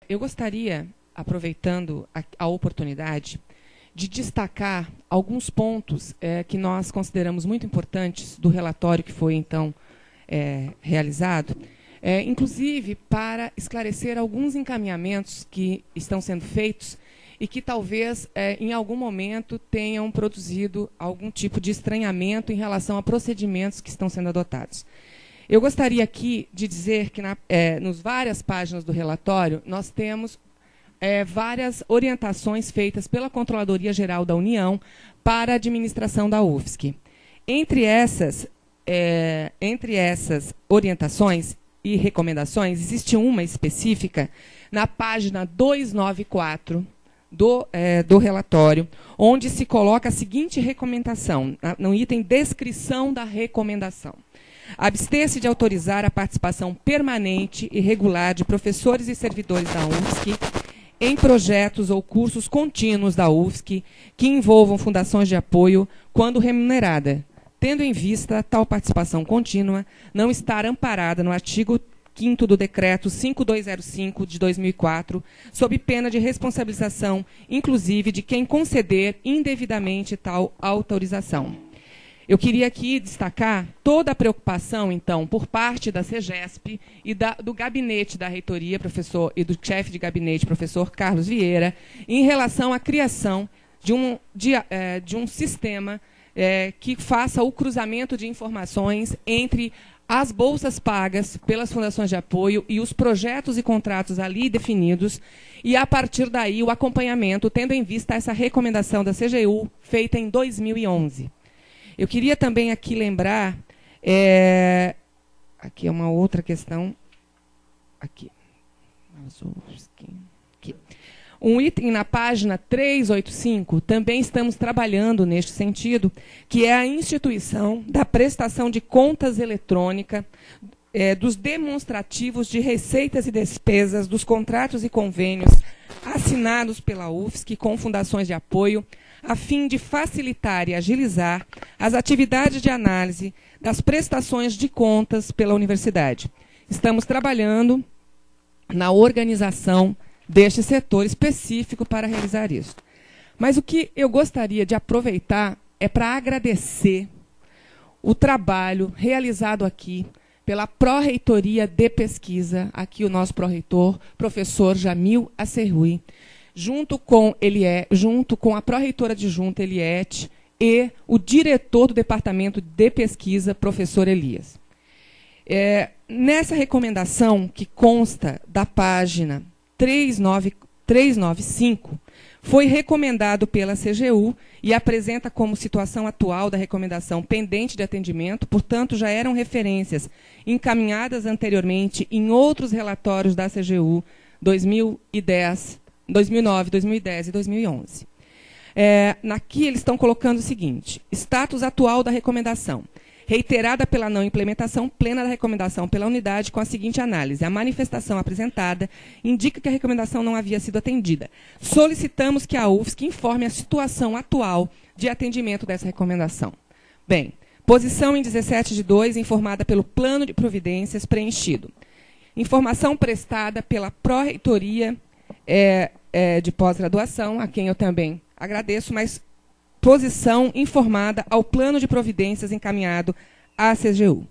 Eu gostaria, aproveitando a oportunidade, de destacar alguns pontos que nós consideramos muito importantes do relatório que foi, então, realizado, inclusive para esclarecer alguns encaminhamentos que estão sendo feitos e que talvez, em algum momento, tenham produzido algum tipo de estranhamento em relação a procedimentos que estão sendo adotados. Eu gostaria aqui de dizer que, nas várias páginas do relatório, nós temos várias orientações feitas pela Controladoria Geral da União para a administração da UFSC. Entre essas orientações e recomendações, existe uma específica na página 294 do relatório, onde se coloca a seguinte recomendação, no item descrição da recomendação. Abster-se de autorizar a participação permanente e regular de professores e servidores da UFSC em projetos ou cursos contínuos da UFSC que envolvam fundações de apoio quando remunerada, tendo em vista tal participação contínua não estar amparada no artigo 5º do Decreto 5205 de 2004, sob pena de responsabilização, inclusive de quem conceder indevidamente tal autorização. Eu queria aqui destacar toda a preocupação, então, por parte da CEGESP e do gabinete da reitoria, professor, e do chefe de gabinete, professor Carlos Vieira, em relação à criação de um sistema que faça o cruzamento de informações entre as bolsas pagas pelas fundações de apoio e os projetos e contratos ali definidos, e, a partir daí, o acompanhamento, tendo em vista essa recomendação da CGU, feita em 2011. Eu queria também aqui lembrar, aqui é uma outra questão, aqui, um item na página 385, também estamos trabalhando neste sentido, que é a instituição da prestação de contas eletrônica, dos demonstrativos de receitas e despesas dos contratos e convênios assinados pela UFSC com fundações de apoio, a fim de facilitar e agilizar as atividades de análise das prestações de contas pela universidade. Estamos trabalhando na organização deste setor específico para realizar isso. Mas o que eu gostaria de aproveitar é para agradecer o trabalho realizado aqui pela Pró-Reitoria de Pesquisa, aqui o nosso pró-reitor, professor Jamil Acerrui, junto com a pró-reitora adjunta Eliette e o diretor do Departamento de Pesquisa, professor Elias. Nessa recomendação, que consta da página 395, foi recomendado pela CGU e apresenta como situação atual da recomendação pendente de atendimento, portanto, já eram referências encaminhadas anteriormente em outros relatórios da CGU 2009, 2010 e 2011. Aqui eles estão colocando o seguinte: status atual da recomendação. Reiterada pela não implementação plena da recomendação pela unidade com a seguinte análise. A manifestação apresentada indica que a recomendação não havia sido atendida. Solicitamos que a UFSC informe a situação atual de atendimento dessa recomendação. Bem, posição em 17/2, informada pelo plano de providências preenchido. Informação prestada pela Pró-Reitoria de pós-graduação, a quem eu também agradeço, mas posição informada ao plano de providências encaminhado à CGU.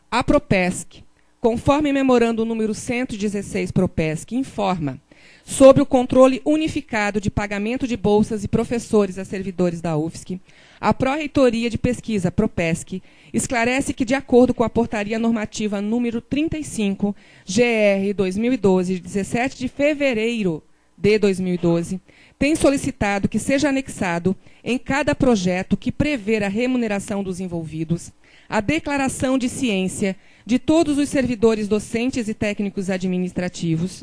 A Propesc, conforme memorando número 116 Propesc, informa sobre o controle unificado de pagamento de bolsas e professores a servidores da UFSC. A Pró-Reitoria de Pesquisa, Propesc, esclarece que, de acordo com a portaria normativa número 35, GR 2012, de 17 de fevereiro de 2012, tem solicitado que seja anexado em cada projeto que prever a remuneração dos envolvidos, a declaração de ciência de todos os servidores docentes e técnicos administrativos,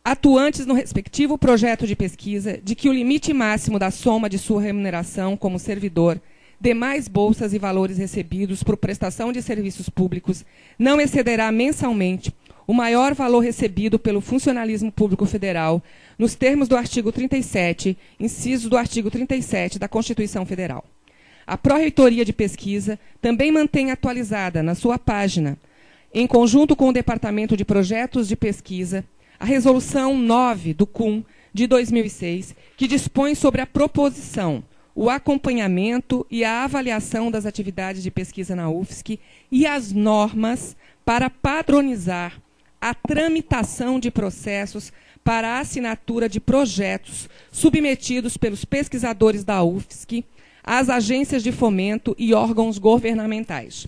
atuantes no respectivo projeto de pesquisa, de que o limite máximo da soma de sua remuneração como servidor, demais bolsas e valores recebidos por prestação de serviços públicos, não excederá mensalmente o maior valor recebido pelo funcionalismo público federal, nos termos do artigo 37, inciso do artigo 37 da Constituição Federal. A Pró-Reitoria de Pesquisa também mantém atualizada na sua página, em conjunto com o Departamento de Projetos de Pesquisa, a Resolução 9 do CUM de 2006, que dispõe sobre a proposição, o acompanhamento e a avaliação das atividades de pesquisa na UFSC e as normas para padronizar a tramitação de processos para a assinatura de projetos submetidos pelos pesquisadores da UFSC às agências de fomento e órgãos governamentais,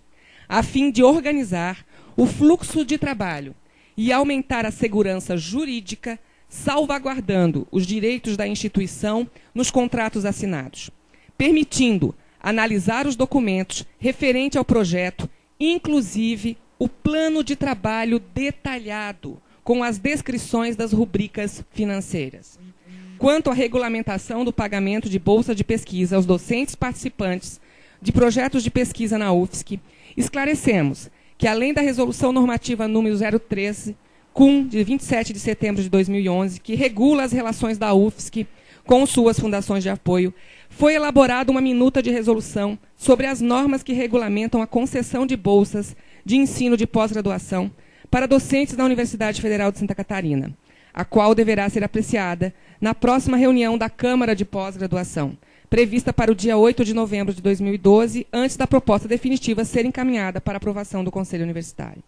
a fim de organizar o fluxo de trabalho e aumentar a segurança jurídica, salvaguardando os direitos da instituição nos contratos assinados, permitindo analisar os documentos referentes ao projeto, inclusive o plano de trabalho detalhado, com as descrições das rubricas financeiras. Quanto à regulamentação do pagamento de bolsa de pesquisa aos docentes participantes de projetos de pesquisa na UFSC, esclarecemos que, além da Resolução Normativa número 013, CUM, de 27 de setembro de 2011, que regula as relações da UFSC com suas fundações de apoio, foi elaborada uma minuta de resolução sobre as normas que regulamentam a concessão de bolsas de ensino de pós-graduação para docentes da Universidade Federal de Santa Catarina, a qual deverá ser apreciada na próxima reunião da Câmara de Pós-Graduação, prevista para o dia 8 de novembro de 2012, antes da proposta definitiva ser encaminhada para aprovação do Conselho Universitário.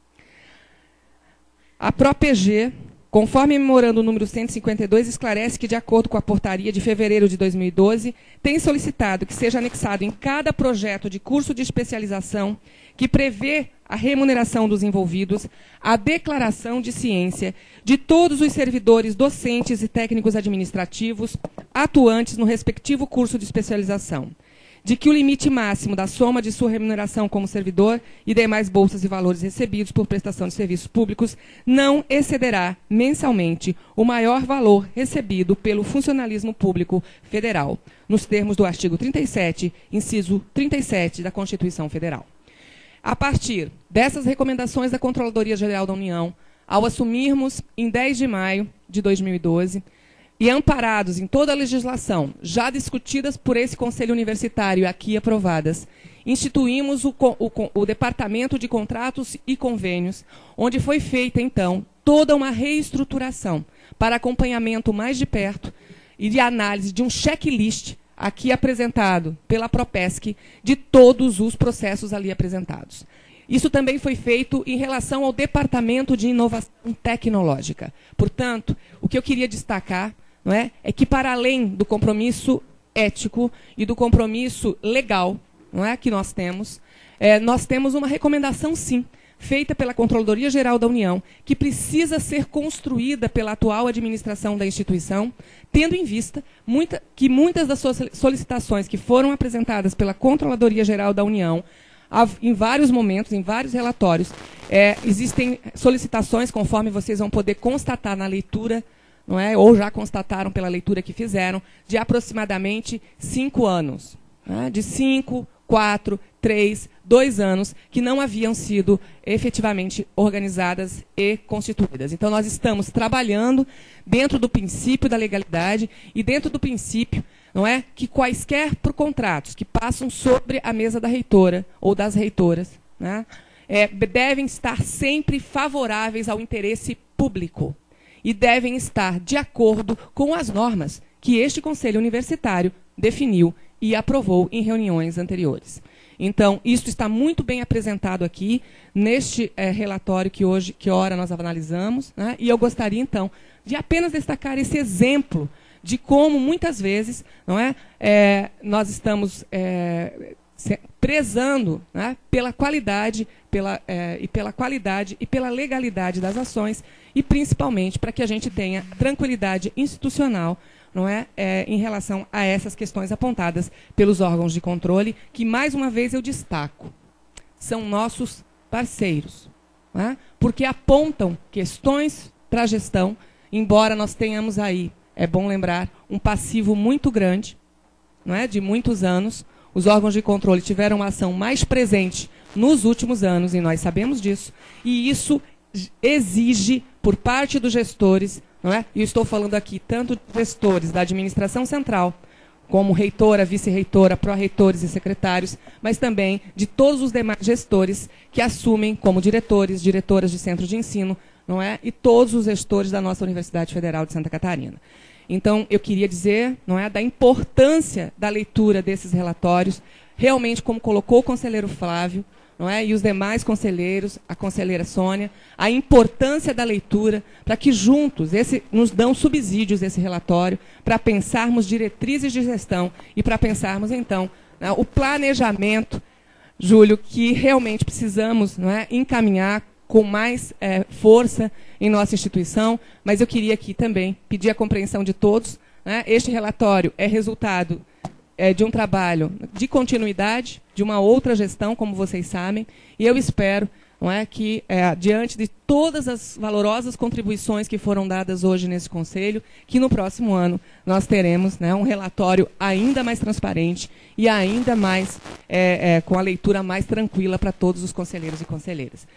A PROPG, conforme memorando número 152, esclarece que, de acordo com a portaria de fevereiro de 2012, tem solicitado que seja anexado em cada projeto de curso de especialização que prevê a remuneração dos envolvidos, a declaração de ciência de todos os servidores docentes e técnicos administrativos atuantes no respectivo curso de especialização, de que o limite máximo da soma de sua remuneração como servidor e demais bolsas e valores recebidos por prestação de serviços públicos não excederá mensalmente o maior valor recebido pelo funcionalismo público federal, nos termos do artigo 37, inciso 37 da Constituição Federal. A partir dessas recomendações da Controladoria Geral da União, ao assumirmos, em 10 de maio de 2012, e amparados em toda a legislação já discutidas por esse Conselho Universitário e aqui aprovadas, instituímos o Departamento de Contratos e Convênios, onde foi feita, então, toda uma reestruturação para acompanhamento mais de perto e de análise de um checklist aqui apresentado pela Propesc de todos os processos ali apresentados. Isso também foi feito em relação ao Departamento de Inovação Tecnológica. Portanto, o que eu queria destacar, não é que, para além do compromisso ético e do compromisso legal, não é, que nós temos uma recomendação, sim, feita pela Controladoria Geral da União, que precisa ser construída pela atual administração da instituição, tendo em vista que muitas das suas solicitações que foram apresentadas pela Controladoria Geral da União, em vários momentos, em vários relatórios, existem solicitações, conforme vocês vão poder constatar na leitura, não é, ou já constataram pela leitura que fizeram, de aproximadamente 5 anos. Né, de 5, 4, 3, 2 anos, que não haviam sido efetivamente organizadas e constituídas. Então, nós estamos trabalhando dentro do princípio da legalidade e dentro do princípio, não é, que quaisquer contratos que passam sobre a mesa da reitora ou das reitoras, né, devem estar sempre favoráveis ao interesse público e devem estar de acordo com as normas que este Conselho Universitário definiu e aprovou em reuniões anteriores. Então, isso está muito bem apresentado aqui, neste relatório que ora nós analisamos, né? E eu gostaria, então, de apenas destacar esse exemplo de como, muitas vezes, não é, nós estamos prezando, né, pela qualidade, pela qualidade e pela legalidade das ações, e principalmente para que a gente tenha tranquilidade institucional, não é, em relação a essas questões apontadas pelos órgãos de controle, que, mais uma vez, eu destaco, são nossos parceiros, não é? Porque apontam questões para a gestão, embora nós tenhamos aí, é bom lembrar, um passivo muito grande, não é, de muitos anos. Os órgãos de controle tiveram uma ação mais presente nos últimos anos, e nós sabemos disso, e isso exige, por parte dos gestores, não é? E eu estou falando aqui tanto de gestores da administração central, como reitora, vice-reitora, pró-reitores e secretários, mas também de todos os demais gestores que assumem como diretores, diretoras de centro de ensino, não é? E todos os gestores da nossa Universidade Federal de Santa Catarina. Então, eu queria dizer, não é, da importância da leitura desses relatórios, realmente, como colocou o conselheiro Flávio, não é, e os demais conselheiros, a conselheira Sônia, a importância da leitura para que juntos nos dão subsídios esse relatório para pensarmos diretrizes de gestão e para pensarmos, então, né, o planejamento, Júlio, que realmente precisamos, não é, encaminhar com mais força em nossa instituição, mas eu queria aqui também pedir a compreensão de todos, né? Este relatório é resultado de um trabalho de continuidade, de uma outra gestão, como vocês sabem, e eu espero, não é, que, diante de todas as valorosas contribuições que foram dadas hoje nesse Conselho, que no próximo ano nós teremos, né, um relatório ainda mais transparente e ainda mais com a leitura mais tranquila para todos os conselheiros e conselheiras.